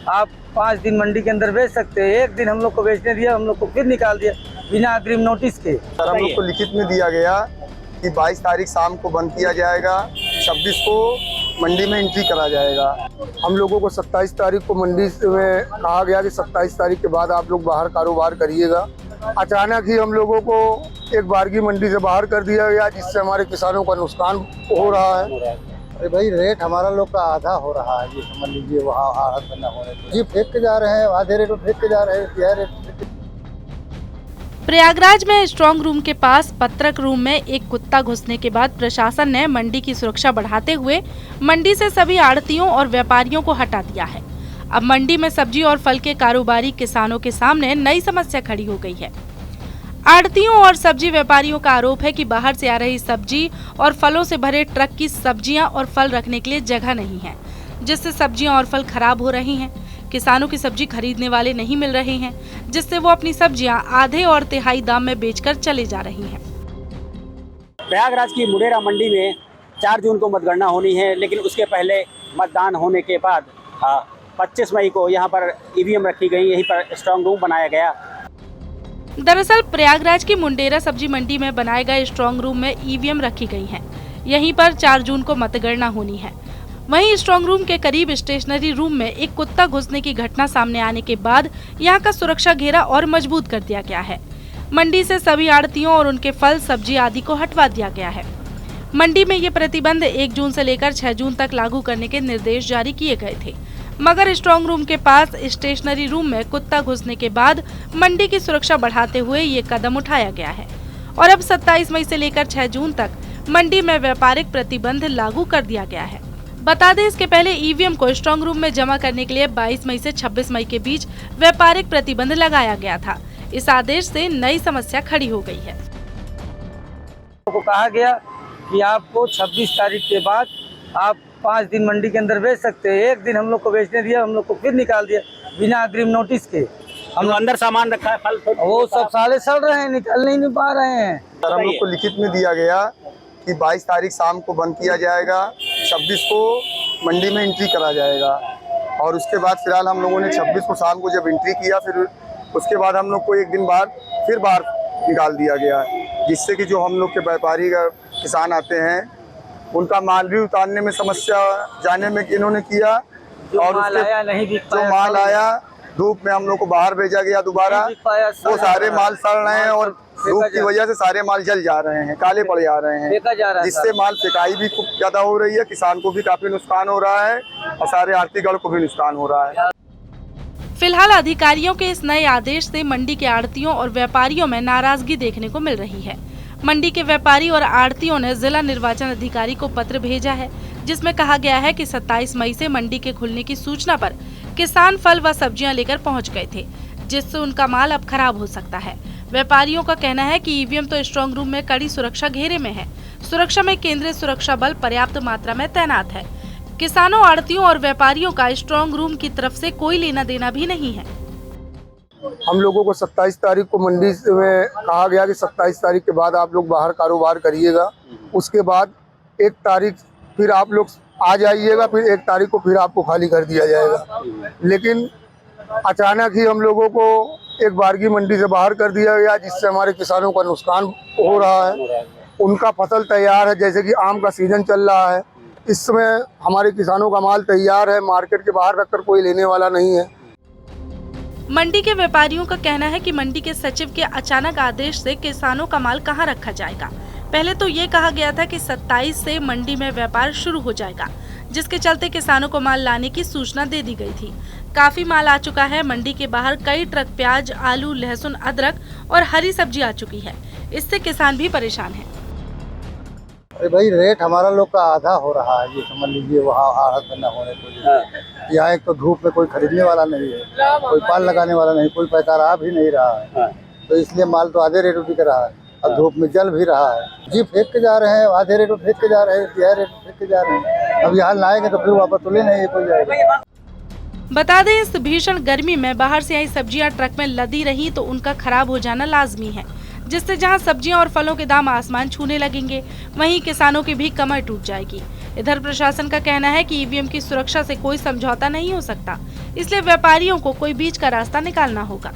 आप 5 दिन मंडी के अंदर बेच सकते हैं। एक दिन हम लोग को बेचने दिया, हम लोग को फिर निकाल दिया बिना अग्रिम नोटिस के। सर, हम लोग को लिखित में दिया गया कि 22 तारीख शाम को बंद किया जाएगा, 26 को मंडी में एंट्री करा जाएगा। हम लोगों को 27 तारीख को मंडी में कहा गया कि 27 तारीख के बाद आप लोग बाहर कारोबार करिएगा। अचानक ही हम लोगों को एक बारगी मंडी से बाहर कर दिया गया, जिससे हमारे किसानों का नुकसान हो रहा है। अरे भाई, रेट हमारा लोग का आधा हो रहा है, ये समझ लीजिए। वहाँ हालत बना होने जी फेंक के जा रहे हैं, आधे रेट में फेंक के जा रहे हैं, यह रेट। प्रयागराज में स्ट्रांग रूम के पास पत्रक रूम में एक कुत्ता घुसने के बाद प्रशासन ने मंडी की सुरक्षा बढ़ाते हुए मंडी से सभी आढ़तियों और व्यापारियों को हटा दिया है। अब मंडी में सब्जी और फल के कारोबारी किसानों के सामने नई समस्या खड़ी हो गई है। आढ़तियों और सब्जी व्यापारियों का आरोप है कि बाहर से आ रही सब्जी और फलों से भरे ट्रक की सब्जियां और फल रखने के लिए जगह नहीं है, जिससे सब्जियां और फल खराब हो रही हैं। किसानों की सब्जी खरीदने वाले नहीं मिल रहे हैं, जिससे वो अपनी सब्जियां आधे और तिहाई दाम में बेचकर चले जा रही हैं। प्रयागराज की मुडेरा मंडी में 4 जून को मतगणना होनी है, लेकिन उसके पहले मतदान होने के बाद 25 मई को यहाँ पर ईवीएम रखी गई, यहीं पर स्ट्रांग रूम बनाया गया। दरअसल प्रयागराज की मुंडेरा सब्जी मंडी में बनाए गए स्ट्रांग रूम में ईवीएम रखी गई हैं। यहीं पर 4 जून को मतगणना होनी है। वहीं स्ट्रांग रूम के करीब स्टेशनरी रूम में एक कुत्ता घुसने की घटना सामने आने के बाद यहां का सुरक्षा घेरा और मजबूत कर दिया गया है। मंडी से सभी आढ़तियों और उनके फल सब्जी आदि को हटवा दिया गया है। मंडी में ये प्रतिबंध 1 जून से लेकर 6 जून तक लागू करने के निर्देश जारी किए गए थे, मगर स्ट्रांग रूम के पास स्टेशनरी रूम में कुत्ता घुसने के बाद मंडी की सुरक्षा बढ़ाते हुए ये कदम उठाया गया है और अब 27 मई से लेकर 6 जून तक मंडी में व्यापारिक प्रतिबंध लागू कर दिया गया है। बता दें, इसके पहले ईवीएम को स्ट्रांग रूम में जमा करने के लिए 22 मई से 26 मई के बीच व्यापारिक प्रतिबंध लगाया गया था। इस आदेश से नई समस्या खड़ी हो गई है। को कहा गया कि आपको 26 तारीख के बाद आप 5 दिन मंडी के अंदर बेच सकते हैं। एक दिन हम लोग को बेचने दिया, हम लोग को फिर निकाल दिया बिना अग्रिम नोटिस के। हम अंदर सामान रखा है, फल वो सब साले सड़ रहे हैं, निकल नहीं पा रहे हैं। सर, हम लोग को लिखित में दिया गया कि 22 तारीख शाम को बंद किया जाएगा, 26 को मंडी में एंट्री करा जाएगा। और उसके बाद फिलहाल हम लोगों ने 26 को शाम को जब एंट्री किया, फिर उसके बाद हम लोग को एक दिन बाद फिर बाहर निकाल दिया गया, जिससे कि जो हम लोग के व्यापारी किसान आते हैं उनका माल भी उतारने में समस्या जाने में इन्होंने किया। और जो माल आया धूप में हम लोग को बाहर भेजा गया दोबारा, वो सारे माल सड़ रहे हैं और धूप की वजह से सारे माल जल जा रहे हैं, काले पड़ जा रहे हैं, जिससे माल फेकाई भी खूब ज्यादा हो रही है। किसान को भी काफी नुकसान हो रहा है और सारे आर्थिक को भी नुकसान हो रहा है। फिलहाल अधिकारियों के इस नए आदेश से मंडी के आढ़तियों और व्यापारियों में नाराजगी देखने को मिल रही है। मंडी के व्यापारी और आढ़तियों ने जिला निर्वाचन अधिकारी को पत्र भेजा है, जिसमें कहा गया है कि 27 मई से मंडी के खुलने की सूचना पर किसान फल व सब्जियां लेकर पहुंच गए थे, जिससे उनका माल अब खराब हो सकता है। व्यापारियों का कहना है कि ईवीएम तो स्ट्रांग रूम में कड़ी सुरक्षा घेरे में है। सुरक्षा में केंद्रीय सुरक्षा बल पर्याप्त मात्रा में तैनात है। किसानों, आढ़तियों और व्यापारियों का स्ट्रांग रूम की तरफ से कोई लेना देना भी नहीं है। हम लोगों को 27 तारीख को मंडी में कहा गया कि 27 तारीख के बाद आप लोग बाहर कारोबार करिएगा। उसके बाद 1 तारीख फिर आप लोग आ जाइएगा, फिर 1 तारीख को फिर आपको खाली कर दिया जाएगा। लेकिन अचानक ही हम लोगों को एक बारगी मंडी से बाहर कर दिया गया, जिससे हमारे किसानों का नुकसान हो रहा है। उनका फसल तैयार है, जैसे कि आम का सीजन चल रहा है, इस समय हमारे किसानों का माल तैयार है, मार्केट के बाहर रखकर कोई लेने वाला नहीं है। मंडी के व्यापारियों का कहना है कि मंडी के सचिव के अचानक आदेश से किसानों का माल कहां रखा जाएगा। पहले तो ये कहा गया था कि 27 से मंडी में व्यापार शुरू हो जाएगा, जिसके चलते किसानों को माल लाने की सूचना दे दी गई थी। काफी माल आ चुका है। मंडी के बाहर कई ट्रक प्याज, आलू, लहसुन, अदरक और हरी सब्जी आ चुकी है। इससे किसान भी परेशान है। अरे भाई, रेट हमारा लोग का आधा हो रहा है, ये समझ लीजिए। वहाँ हालत बना होने को यहाँ एक तो धूप में कोई खरीदने वाला नहीं है, कोई पाल लगाने वाला नहीं, कोई पैसा आ भी नहीं रहा है, तो इसलिए माल तो आधे रेट में बिक रहा है और धूप में जल भी रहा है। जी फेंक के जा रहे हैं, आधे रेट में फेंक के जा रहे हैं, यह रेट में फेंक के जा रहे हैं। अब यहाँ लाएंगे तो फिर वापस तो ले नहीं कोई जाएगा। बता दें, इस भीषण गर्मी में बाहर से आई सब्जियां ट्रक में लदी रही तो उनका खराब हो जाना लाजमी है, जिससे जहां सब्जियां और फलों के दाम आसमान छूने लगेंगे, वहीं किसानों की भी कमर टूट जाएगी। इधर प्रशासन का कहना है कि ईवीएम की सुरक्षा से कोई समझौता नहीं हो सकता, इसलिए व्यापारियों को कोई बीच का रास्ता निकालना होगा।